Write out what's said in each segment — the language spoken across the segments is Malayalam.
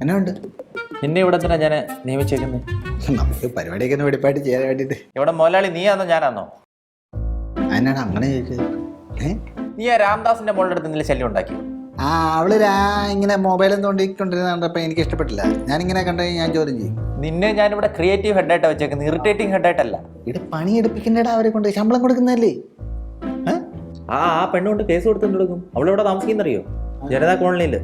എന്നാ ഉണ്ട്? നിന്നെ ഇവിടെ തന്നെ ഞാൻ നിയമിച്ചേക്കുന്നത്. നമുക്ക് പരിപാടിയൊക്കെ ഒന്ന് വെടിപ്പായിട്ട് ചെയ്യാൻ വേണ്ടിയിട്ട്. ഇവിടെ മുതലാളി നീയാന്നോ ഞാനാന്നോ? അതിനാണ് അങ്ങനെ ചോദിച്ചത്. നീ ആ രാംദാസിന്റെ മോളുടെ അടുത്ത് എന്തെങ്കിലും ശല്യം ഉണ്ടാക്കി? ആ അവള് ഇങ്ങനെ മൊബൈലും തോണ്ടിക്കൊണ്ടിരുന്ന കണ്ടപ്പോൾ എനിക്ക് ഇഷ്ടപ്പെട്ടില്ല. ഞാനിങ്ങനെ കണ്ടുകഴിഞ്ഞാൽ ഞാൻ ചോദ്യം ചെയ്യും. നിന്നെ ഞാനിവിടെ ക്രിയേറ്റീവ് ഹെഡായിട്ട് വെച്ചേക്കുന്നത്, ഇറിറ്റേറ്റിംഗ് ഹെഡായിട്ടല്ല. ഇവിടെ പണിയെടുപ്പിക്കണ്ടേടാ, അവരെ കൊണ്ട് ശമ്പളം കൊടുക്കുന്നതല്ലേ. ആ പെണ്ണുകൊണ്ട് കേസ് കൊടുത്തു കൊടുക്കും. അവളിവിടെ താമസിക്കുന്നറിയോ? ജനതാ കോളനിയിൽ.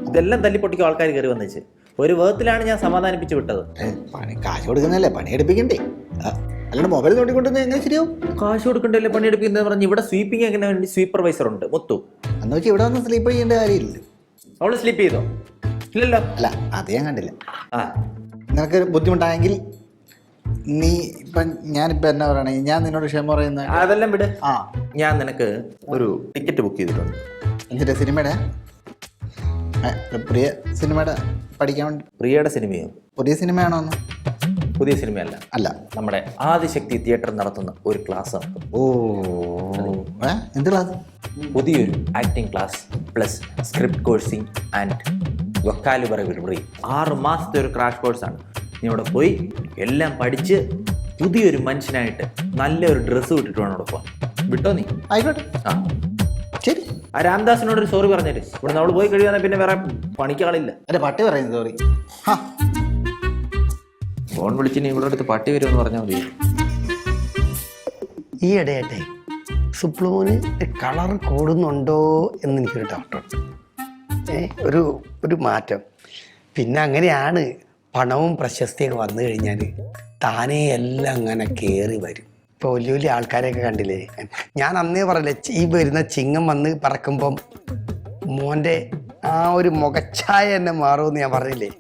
ഇതെല്ലാം തല്ലിപ്പൊട്ടിക്കും ആൾക്കാർ കയറി വന്നിച്ച്. ഒരു വേർത്തിലാണ് ഞാൻ സമാധാനിപ്പിച്ചു വിട്ടത്. കാശ് കൊടുക്കുന്നതല്ലേ, പണിയെടുപ്പിക്കണ്ടേ? അല്ലാണ്ട് മൊബൈൽ തോണ്ടിക്കൊണ്ടിരുന്ന എങ്ങനെ ശരിയാവും? കാശ് കൊടുക്കണ്ടല്ലേ പണിയെടുപ്പിക്കുന്നത് പറഞ്ഞ്. ഇവിടെ സ്വീപ്പിംഗ് എങ്ങനെ വേണ്ടി സൂപ്പർവൈസർ ഉണ്ട്, മുത്തു. എന്ന് വെച്ചാൽ ഇവിടെ വന്ന് സ്ലീപ്പ് ചെയ്യേണ്ട കാര്യമില്ല. അവള് സ്ലീപ്പ് ചെയ്തോ? ഇല്ലല്ലോ. അല്ല, അത് ഞാൻ കണ്ടില്ല. ആ നിനക്ക് ബുദ്ധിമുട്ടായെങ്കിൽ നീ ഇപ്പം ഞാനിപ്പോൾ എന്നാ പറയണേ, ഞാൻ നിന്നോട് ക്ഷമ പറയുന്ന അതെല്ലാം വിട്. ഞാൻ നിനക്ക് ഒരു ടിക്കറ്റ് ബുക്ക് ചെയ്തിട്ടുണ്ട്. എന്നിട്ട് സിനിമയുടെ പ്രിയ സിനിമയുടെ പഠിക്കാൻ വേണ്ടി. പ്രിയയുടെ സിനിമയോ? പുതിയ സിനിമയാണോ? ഒന്ന് പുതിയ സിനിമയല്ല, അല്ല, നമ്മുടെ ആദിശക്തി തിയേറ്റർ നടത്തുന്ന ഒരു ക്ലാസ് നടത്തും. ഓ എന്ത് ക്ലാസ്? പുതിയൊരു acting class plus script coursing and vocabulary 6 മാസത്തെ ഒരു ക്രാഷ് കോഴ്സാണ്. നീ ഇവിടെ പോയി എല്ലാം പഠിച്ച് പുതിയൊരു മനുഷ്യനായിട്ട് നല്ലൊരു ഡ്രസ്സ് വിട്ടിട്ട് വേണം അവിടെ പോകാൻ. വിട്ടോ നീ? ആയിക്കോട്ടെ. ആ ശരി. ആ രാംദാസിനോട് ഒരു സോറി പറഞ്ഞിട്ട് ഇവിടെ നമ്മൾ പോയി കഴിയുന്ന പിന്നെ വേറെ പണിക്കാളില്ല. അല്ലെ പട്ടി പറയുന്നത് സോറി. ഫോൺ വിളിച്ചിനി ഇവിടെ അടുത്ത് പട്ടി വരുമെന്ന് പറഞ്ഞാൽ മതി. ഈ ഇടയായിട്ടേ സുപ്ലൂന് കളർ കൂടുന്നുണ്ടോ എന്ന് എനിക്കൊരു ഡൗട്ടുണ്ട്. ഒരു മാറ്റം. പിന്നെ അങ്ങനെയാണ് പണവും പ്രശസ്തിയൊക്കെ വന്നു കഴിഞ്ഞാൽ താനേ എല്ലാം അങ്ങനെ കയറി വരും. ഇപ്പോൾ വലിയ വലിയ ആൾക്കാരെയൊക്കെ കണ്ടില്ലേ? ഞാൻ അന്നേ പറയില്ലേ, ഈ വരുന്ന ചിങ്ങം വന്ന് പറക്കുമ്പം മോൻ്റെ ആ ഒരു മുഖച്ഛായ എന്നെ മാറുമെന്ന് ഞാൻ പറഞ്ഞില്ലേ?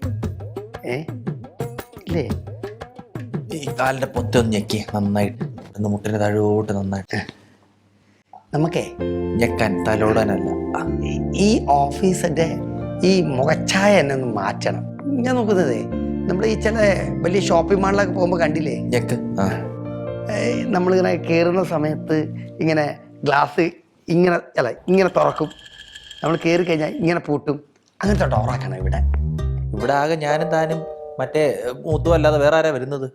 ഇല്ലേ? ഈ കാലിന്റെ പൊത്തൊന്ന് ഞെക്കി നന്നായിട്ട്, മുട്ടിന്റെ താഴോട്ട് നന്നായിട്ട് നമുക്കേ ഞെക്കാൻ, തലോടാനല്ല. ഈ ഓഫീസിന്റെ ഈ മുഖച്ഛായ എന്നെ ഒന്ന് മാറ്റണം. ഞാൻ നോക്കുന്നതേ നമ്മൾ ഈ ചില വലിയ ഷോപ്പിംഗ് മാളിലൊക്കെ പോകുമ്പോൾ കണ്ടില്ലേ, ഞെക്ക് നമ്മളിങ്ങനെ കയറുന്ന സമയത്ത് ഇങ്ങനെ ഗ്ലാസ് ഇങ്ങനെ തുറക്കും, നമ്മൾ കയറി കഴിഞ്ഞാൽ ഇങ്ങനെ പൂട്ടും. അങ്ങനത്തെ ഡോറാക്കണം ഇവിടെ. ഇവിടെ ആകെ ഞാനും താനും മറ്റേ മൂത്തും അല്ലാതെ വേറെ ആരാ വരുന്നത്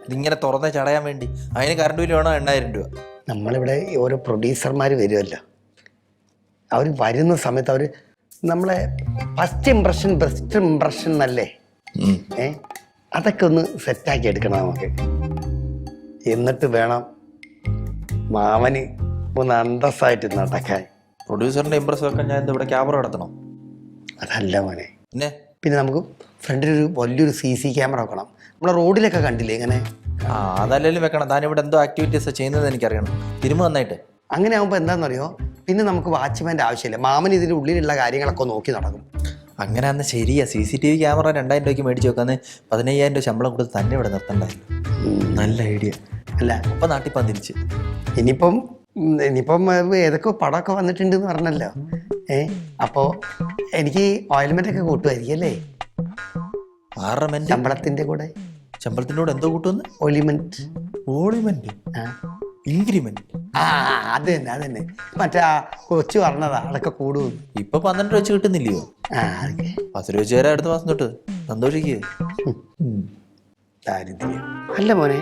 ഇതിങ്ങനെ തുറന്ന് ചടയാൻ വേണ്ടി? അതിന് കറണ്ട് ബില്ല് വേണോ 8000 രൂപ. നമ്മളിവിടെ ഓരോ പ്രൊഡ്യൂസർമാർ വരുമല്ലോ, അവർ വരുന്ന സമയത്ത് അവർ നമ്മളെ ഫസ്റ്റ് ഇംപ്രഷൻ ബെസ്റ്റ് ഇംപ്രഷൻ എന്നല്ലേ, അതൊക്കെ ഒന്ന് സെറ്റാക്കി എടുക്കണം നമുക്ക്. എന്നിട്ട് വേണം മാമന് ഒന്ന് അന്തസ്സായിട്ട് നടക്കാൻ. പ്രൊഡ്യൂസറിന്റെ ഇംപ്രസ് വെക്കാൻ ഞാൻ ഇവിടെ ക്യാമറ നടത്തണം? അതല്ല മോനെ. പിന്നെ നമുക്ക് ഫ്രണ്ടിലൊരു വലിയൊരു CC ക്യാമറ വെക്കണം. നമ്മളെ റോഡിലൊക്കെ കണ്ടില്ലേ ഇങ്ങനെ? അതല്ലെങ്കിലും വെക്കണം. താൻ ഇവിടെ എന്തോ ആക്ടിവിറ്റീസ് ചെയ്യുന്നത് എനിക്കറിയണം. തിരുമ്പ് നന്നായിട്ട്. അങ്ങനെ ആകുമ്പോൾ എന്താണെന്നറിയോ, പിന്നെ നമുക്ക് വാച്ച്മാൻ്റെ ആവശ്യമില്ല. മാമൻ ഇതിൻ്റെ ഉള്ളിലുള്ള കാര്യങ്ങളൊക്കെ നോക്കി നടക്കും. അങ്ങനെ അന്ന് ശരിയാ. CCTV ക്യാമറ 2000 രൂപയ്ക്ക് മേടിച്ച് വെക്കാന്ന് 15000 രൂപ ശമ്പളം കൊടുത്ത് തന്നെ ഇവിടെ നിർത്തണ്ടായിരുന്നു. നല്ല ഐഡിയ അല്ല? അപ്പം നാട്ടിൽ തിരിച്ച് ഇനിയിപ്പം ഏതൊക്കെ പടമൊക്കെ വന്നിട്ടുണ്ടെന്ന് പറഞ്ഞല്ലോ. അപ്പോൾ എനിക്ക് ഓയിൽമെൻ്റ് ഒക്കെ കൂട്ടുമായിരിക്കും അല്ലേ? ശമ്പളത്തിൻ്റെ കൂടെ. ശമ്പളത്തിൻ്റെ കൂടെ എന്തോ കൂട്ടുമെന്ന്? ഓളിമെന്റ്. ഇൻക്രിമെന്റ്. അത് തന്നെ മറ്റേ കൊച്ചു പറഞ്ഞതാ, അതൊക്കെ കൂടും. ഇപ്പൊ 12 രൂപ വെച്ച് കിട്ടുന്നില്ലയോ? 10 രൂപ വെച്ച് തരാം അടുത്ത മാസം തൊട്ട്. സന്തോഷിക്കുക. ദാരിദ്ര്യം. അല്ല മോനെ,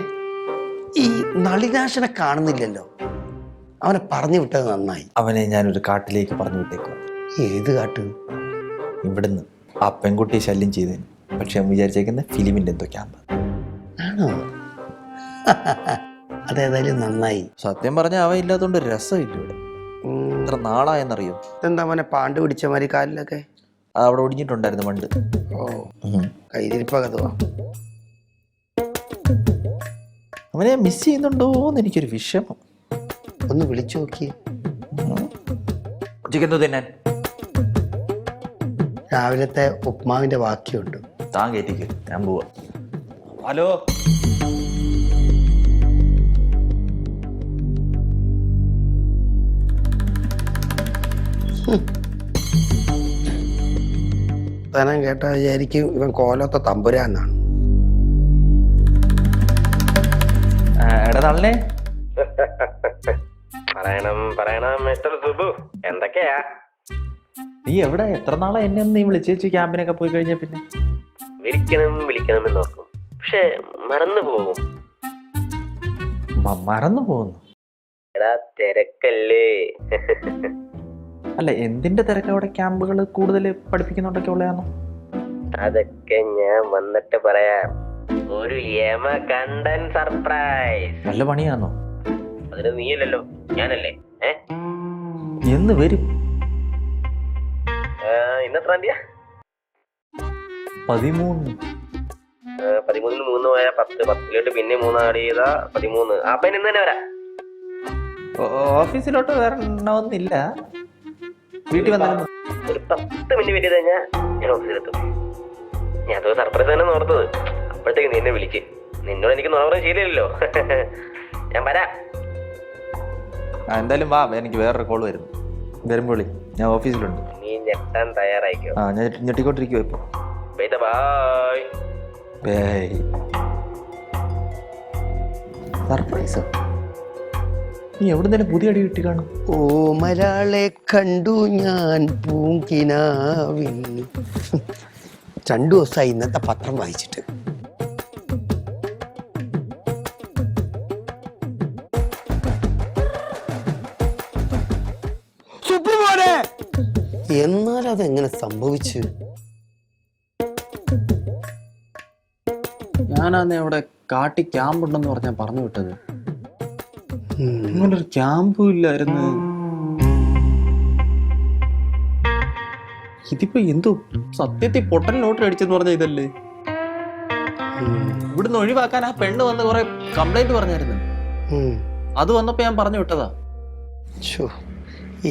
ഈ നളിനാശനെ കാണുന്നില്ലല്ലോ, അവനെ പറഞ്ഞു വിട്ടത് നന്നായി. അവനെ ഞാനൊരു കാട്ടിലേക്ക് പറഞ്ഞു വിട്ടേക്കുക. ഏത് കാട്ട്? ഇവിടുന്ന് ആ പെൺകുട്ടി ശല്യം ചെയ്തേന്. പക്ഷെ വിചാരിച്ചേക്കുന്ന ഫിലിമിന്റെ എന്തോ ക്യാമ്പ് ആണോ? അതേതായാലും നന്നായി. സത്യം പറഞ്ഞാൽ അവൻ ഇല്ലാത്തതുകൊണ്ട് രസമില്ല ഇവിടെ. എത്ര നാളായെന്നറിയോ? എന്താ മോനെ പാണ്ട് പിടിച്ച മാതിരി കാലിലൊക്കെ? അവിടെ ഒടിഞ്ഞിട്ടുണ്ടായിരുന്നു പണ്ട്. കയ്യിരിപ്പകതുവാ. അവനെ മിസ് ചെയ്യുന്നുണ്ടോന്ന് എനിക്കൊരു വിഷമം. ഒന്ന് വിളിച്ചു നോക്കിയേ. ഉച്ചയ്ക്ക് എന്തോ തിന്നാൻ? രാവിലത്തെ ഉപ്മാവിന്റെ ബാക്കിയുണ്ട്. താൻ കയറ്റിക്ക്, ഞാൻ പോവാ. ഹലോ, തനം കേട്ടാ വിചാരിക്കും ഇവൻ കോലത്തെ തമ്പുരാന്നാണ്. എടാ തള്ളേ. പറയണം മിസ്റ്റർ സുബു, എന്തൊക്കെയാ? നീ എവിടെ? എത്ര നാളെ എന്നെ ഒന്ന് നീ വിളിച്ചേച്ചു ക്യാമ്പിനൊക്കെ പോയി കഴിഞ്ഞ? പിന്നെ വിളിക്കണം എന്നോർക്കും, പക്ഷെ മറന്നു പോകും. മറന്നു പോകുന്നു. എടാ തിരക്കല്ലേ. അല്ല, എന്തിന്റെ തിരക്ക്? അവിടെ ക്യാമ്പുകൾ കൂടുതൽ പഠിപ്പിക്കുന്നുണ്ടൊക്കെ ഉള്ളതാണോ? അതൊക്കെ ഞാൻ വന്നിട്ട് പറയാം. ഒരു യമ കണ്ടൻ സർപ്രൈസ്. നല്ല പണിയാണോ? അതിന് നീയല്ലല്ലോ, ഞാനല്ലേ. എന്ന് വരും? ഇന്നത്ര തീയതിയാ? 13. 13 3 പോയാ 10, 10 പിന്നെ 3 ആഡ് ചെയ്താ 13. അപ്പൊ ഇന്ന് തന്നെ വരാം. ഓഫീസിലോട്ട് വരണമെന്നില്ല, വീട്ടിൽ വന്നാലും ഒരു 10 മിനിറ്റ് വെയിറ്റ് ചെയ്ത് കഴിഞ്ഞാൽ ഞാൻ ഓഫീസിലെത്തും. ഞാൻ അത് സർപ്രൈസ് തന്നെ ഓർത്തത്. അപ്പോഴത്തേക്ക് നീ എന്നെ വിളിച്ച്. നിന്നോട് എനിക്ക് നോക്കാൻ ശീലമില്ലല്ലോ. ഞാൻ വരാം. എന്തായാലും വാ, എനിക്ക് വേറൊരു കോൾ വരുന്നു. വരുമ്പോൾ വിളി, ഞാൻ ഓഫീസിലുണ്ട്. നീ ഞെട്ടാൻ തയ്യാറായിക്കോ? ഞാൻ ഞെട്ടിക്കൊണ്ടിരിക്കുവോ ഇപ്പൊ. ബൈ. സർപ്രൈസോ? നീ എവിടെ തന്നെ പുതിയ അടി കിട്ടി കാണും? ഓമരാളെ കണ്ടു ഞാൻ പൂങ്കിനാവിൽ. 2 ദിവസമായി ഇന്നത്തെ പത്രം വായിച്ചിട്ട്. എന്നാലതെങ്ങനെ സംഭവിച്ചു? ഞാനാന്ന് അവിടെ കാട്ടി ക്യാമ്പ് ഉണ്ടെന്ന് പറഞ്ഞാൽ പറഞ്ഞു വിട്ടത്. ഇങ്ങനൊരു ക്യാമ്പും ഇല്ലായിരുന്നു. ഇതിപ്പോ എന്തോ സത്യത്തിൽ പൊട്ടൻ ലോട്ടറി അടിച്ചെന്ന് പറഞ്ഞ ഇതല്ലേ? ഇവിടുന്ന് ഒഴിവാക്കാൻ ആ പെണ്ണ് വന്ന് കുറെ കംപ്ലൈന്റ് പറഞ്ഞായിരുന്നു. അത് വന്നപ്പോ ഞാൻ പറഞ്ഞു വിട്ടതാ.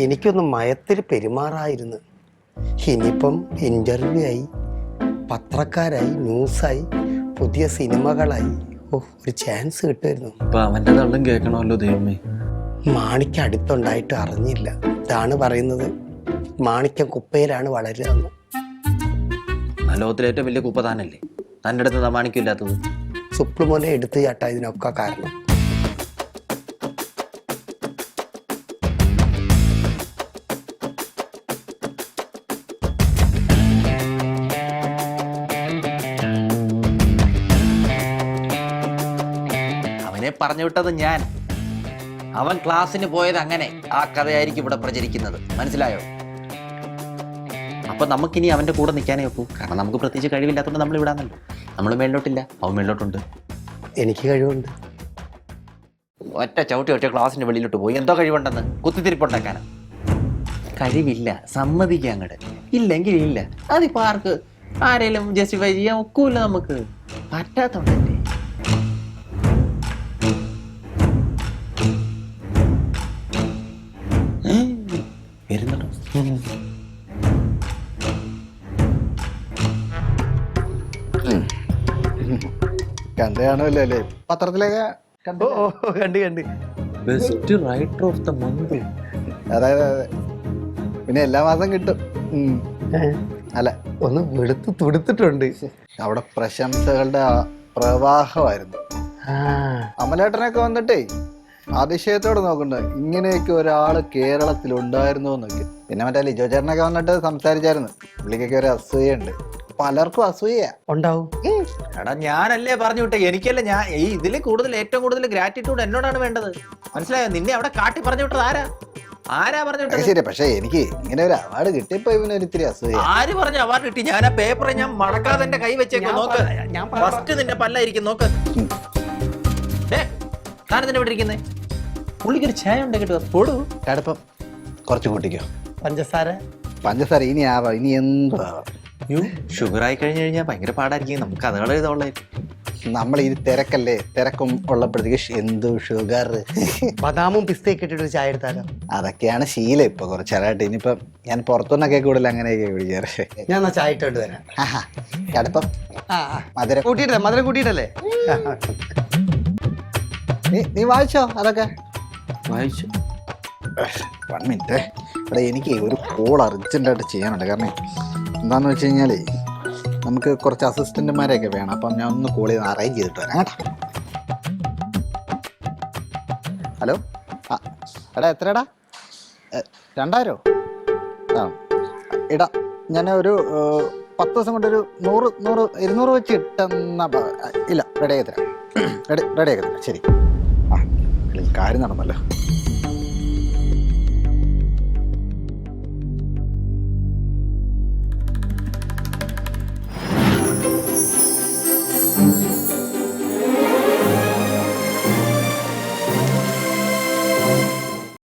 എനിക്കൊന്ന് മയത്തിൽ പെരുമാറായിരുന്നു. ഇനിയിപ്പം ഇന്റർവ്യൂ ആയി, പത്രക്കാരായി, ന്യൂസായി, പുതിയ സിനിമകളായി. ഒരു ചാൻസ് കിട്ടുമായിരുന്നു. അപ്പൊ അവന്റെ തള്ളും കേൾക്കണമല്ലോ ദൈവമേ. മാണിക്യം അടുത്തുണ്ടായിട്ട് അറിഞ്ഞില്ല. ഇതാണ് പറയുന്നത്, മാണിക്യം കുപ്പയിലാണ് വളരുക. ലോകത്തിലെ ഏറ്റവും വലിയ കുപ്പ താനല്ലേ? തൻ്റെ അടുത്ത് മാണിക്കില്ലാത്തത്. സുപ്ലുമോനെ എടുത്തു ചാട്ടാ ഇതിനൊക്കെ കാരണം. പറഞ്ഞു വിട്ടത് ഞാൻ. അവൻ ക്ലാസ്സിന് പോയത് അങ്ങനെ. ആ കഥയായിരിക്കും ഇവിടെ പ്രചരിക്കുന്നത്, മനസ്സിലായോ? അപ്പൊ നമുക്കിനി അവന്റെ കൂടെ നിൽക്കാനേ ഒക്കൂ. കാരണം നമുക്ക് പ്രത്യേകിച്ച് കഴിവില്ലാത്തതുകൊണ്ട് നമ്മൾ വിടാന്നല്ലോ. നമ്മൾ മേളിലോട്ടില്ല, അവൻ മേളിലോട്ടുണ്ട്. എനിക്ക് കഴിവുണ്ട്. ഒറ്റ ചവിട്ടി ക്ലാസ്സിന്റെ വെളിയിലോട്ട് പോയി എന്തോ കഴിവുണ്ടെന്ന് കുത്തിത്തിരിപ്പുണ്ടാക്കാനാ. കഴിവില്ല, സമ്മതിക്കുക അങ്ങോട്ട്. ഇല്ലെങ്കിൽ ഇല്ല. അതിപ്പോ ആർക്ക് ആരെങ്കിലും ജസ്റ്റിഫൈ ചെയ്യാൻ ഒക്കൂല്ല. നമുക്ക് പറ്റാത്തോണ്ടല്ലേ. വരുന്നുണ്ടോ? കണ്ടു കാണുമല്ലോ അല്ലേ? പത്രത്തിലൊക്കെ കണ്ട്. Best writer of the month. അതെ. പിന്നെ എല്ലാ മാസം കിട്ടും. അല്ല, ഒന്ന് വെളുത്ത് തുടുത്തിട്ടുണ്ട്. അവിടെ പ്രശംസകളുടെ പ്രവാഹമായിരുന്നു. അമലേട്ടനൊക്കെ വന്നിട്ടേ അതിശയത്തോടെ നോക്കണ്ട, ഇങ്ങനെയൊക്കെ ഒരാള് കേരളത്തിൽ ഉണ്ടായിരുന്നു എന്നൊക്കെ. പിന്നെ മറ്റേ ലിജോ ചേട്ടനൊക്കെ വന്നിട്ട് സംസാരിച്ചായിരുന്നു. പുള്ളിക്കൊക്കെ ഒരു അസൂയുണ്ട്. പലർക്കും അസൂയ ഉണ്ടാവും. എടാ ഞാനല്ലേ പറഞ്ഞു വിട്ടെ, എനിക്കല്ല. ഞാൻ ഈ ഇതിൽ ഏറ്റവും കൂടുതൽ ഗ്രാറ്റിറ്റ്യൂഡ് എന്നോടാണ് വേണ്ടത്, മനസ്സിലായോ? നിന്നെ അവിടെ കാട്ടി പറഞ്ഞു വിട്ടത് ആരാ പറഞ്ഞു വിട്ടത്? ശരി, പക്ഷെ എനിക്ക് ഇങ്ങനെ ഒരു അവാർഡ് കിട്ടിയപ്പോ ഇവനൊരു ഇത്തിരി അസൂയ. ആര് പറഞ്ഞ അവാർഡ് കിട്ടി? ഞാൻ ആ പേപ്പറെ ഞാൻ മടക്കാതെ എന്റെ കൈ വെച്ചേക്കോ. നോക്ക്, ഫസ്റ്റ് നിന്റെ പല്ലായിരിക്കും. നോക്ക്, താനെന്തിനാ ഇവിടെ ഇരിക്കുന്നേ? പുള്ളിക്കൊരു ചായ ഉണ്ടാക്കിട്ട് പോടൂ. കടുപ്പം കുറച്ച് കൂട്ടിക്കോ. പഞ്ചസാര ഇനി ആവാം, ഇനി എന്തും ആവാം. ഷുഗർ ആയി കഴിഞ്ഞാൽ ഭയങ്കര പാടായിരിക്കും. നമുക്ക് അതുകൾ എഴുതാനുള്ളായിരിക്കും. നമ്മൾ ഈ തിരക്കല്ലേ, തിരക്കും ഉള്ളപ്പോഴത്തേക്ക് എന്തു ഷുഗർ. ബദാമും പിസ്തയൊക്കെ ഇട്ടിട്ട് ചായ എടുത്താലോ? അതൊക്കെയാണ് ശീലം ഇപ്പൊ കുറച്ചാലായിട്ട്. ഇനിയിപ്പം ഞാൻ പുറത്തുനിന്നൊക്കെ കൂടുതൽ അങ്ങനെയൊക്കെ കുടിക്കാറ്. ഞാൻ ചായ ഇട്ടോണ്ട് വരാം. കടുപ്പം മധുരം കൂട്ടിയിട്ടല്ലേ? മധുരം കൂട്ടിയിട്ടല്ലേ? നീ വായിച്ചോ? അതൊക്കെ വായിച്ചു. 1 മിനിറ്റ്. ഇവിടെ എനിക്ക് ഒരു കോൾ അർജൻറ്റായിട്ട് ചെയ്യാനുണ്ട്. കാരണം എന്താണെന്ന് വെച്ച് കഴിഞ്ഞാൽ നമുക്ക് കുറച്ച് അസിസ്റ്റന്റുമാരെയൊക്കെ വേണം. അപ്പം ഞാൻ ഒന്ന് കോൾ ചെയ്ത് അറേഞ്ച് ചെയ്തിട്ട് വരാം കേട്ടോ. ഹലോ. എടാ എത്രടാ? 2000? ആ എടാ, ഞാൻ ഒരു 10 ദിവസം കൊണ്ടൊരു 200 വെച്ച് ഇട്ടെന്ന ഇല്ല റെഡി ആക്കി തരാം റെഡി ആക്കി തരാം ശരി ആ കാര്യം നടന്നല്ലോ